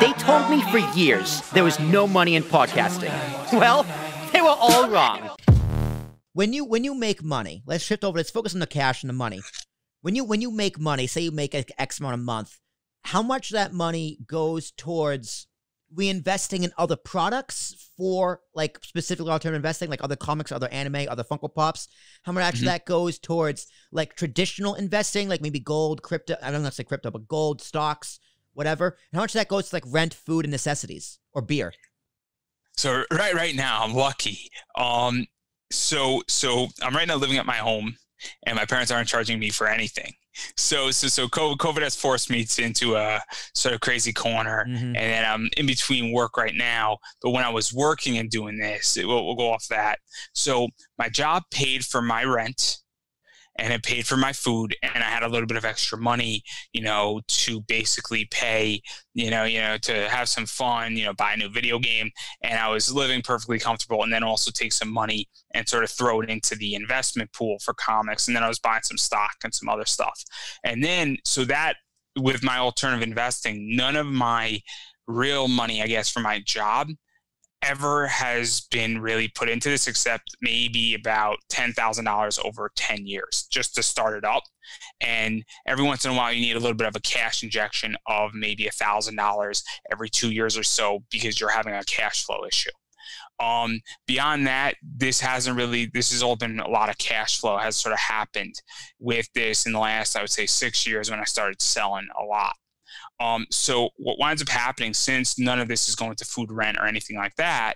They told me for years there was no money in podcasting. Well, they were all wrong. When you make money, let's shift over. Let's focus on the cash and the money. When you make money, say you make X amount a month, how much of that money goes towards reinvesting in other products for like specifically alternative investing, like other comics, other anime, other Funko Pops? How much actually that goes towards like traditional investing, like maybe gold, crypto? I don't know if say crypto, but gold, stocks, whatever. And how much of that goes to like rent, food, and necessities or beer? So right now I'm lucky. So I'm right now living at my home, and my parents aren't charging me for anything. So COVID has forced me into a sort of crazy corner, and then I'm in between work right now. But when I was working and doing this, we'll go off that. So my job paid for my rent, and it paid for my food, and I had a little bit of extra money, to basically pay, to have some fun, buy a new video game. And I was living perfectly comfortable, and then also take some money and sort of throw it into the investment pool for comics. And then I was buying some stock and some other stuff. And then, so that with my alternative investing, none of my real money, I guess, for my job ever has been really put into this, except maybe about $10,000 over 10 years just to start it up. And every once in a while, you need a little bit of a cash injection of maybe $1,000 every 2 years or so because you're having a cash flow issue. Beyond that, this has all been a lot of cash flow has sort of happened with this in the last, I would say, 6 years when I started selling a lot. So what winds up happening, since none of this is going to food, rent, or anything like that,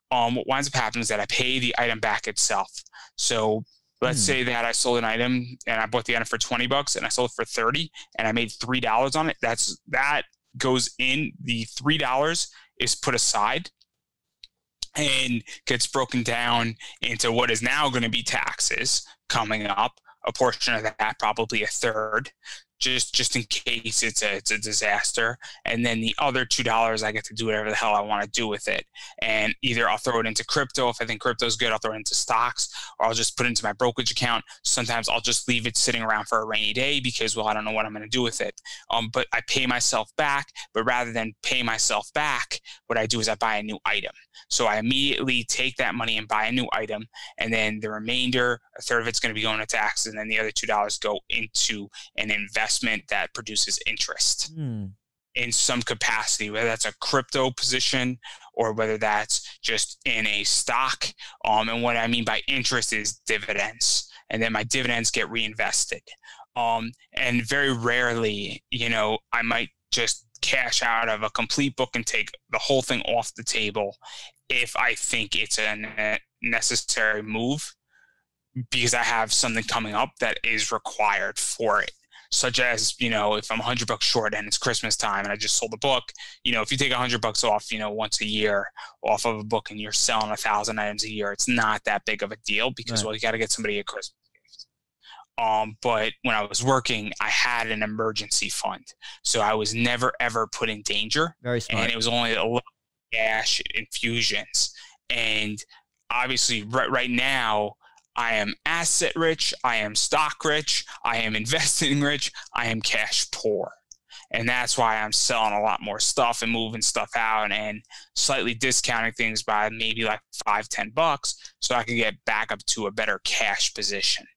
what winds up happening is that I pay the item back itself. So let's say that I sold an item and I bought the item for $20 and I sold it for $30 and I made $3 on it. That goes in. The $3 is put aside and gets broken down into what is now going to be taxes coming up. A portion of that, probably a third, just in case it's a disaster. And then the other $2, I get to do whatever the hell I want to do with it. And either I'll throw it into crypto. If I think crypto is good, I'll throw it into stocks, or I'll just put it into my brokerage account. Sometimes I'll just leave it sitting around for a rainy day because, well, I don't know what I'm going to do with it. But I pay myself back. But rather than pay myself back, what I do is I buy a new item. So I immediately take that money and buy a new item. And then the remainder, a third of it's going to be going to taxes. And then the other $2 go into an investment that produces interest in some capacity, whether that's a crypto position or whether that's just in a stock. And what I mean by interest is dividends. And then my dividends get reinvested. And very rarely, I might just cash out of a complete book and take the whole thing off the table if I think it's a necessary move, because I have something coming up that is required for it. Such as, if I'm $100 short and it's Christmas time and I just sold a book, if you take $100 off, once a year off of a book and you're selling 1,000 items a year, it's not that big of a deal because, well, you got to get somebody a Christmas gift. But when I was working, I had an emergency fund. So I was never, ever put in danger. Very smart. And it was only a little cash infusions. And obviously right now, I am asset rich, I am stock rich, I am investing rich, I am cash poor. And that's why I'm selling a lot more stuff and moving stuff out and slightly discounting things by maybe like $5-10 so I can get back up to a better cash position.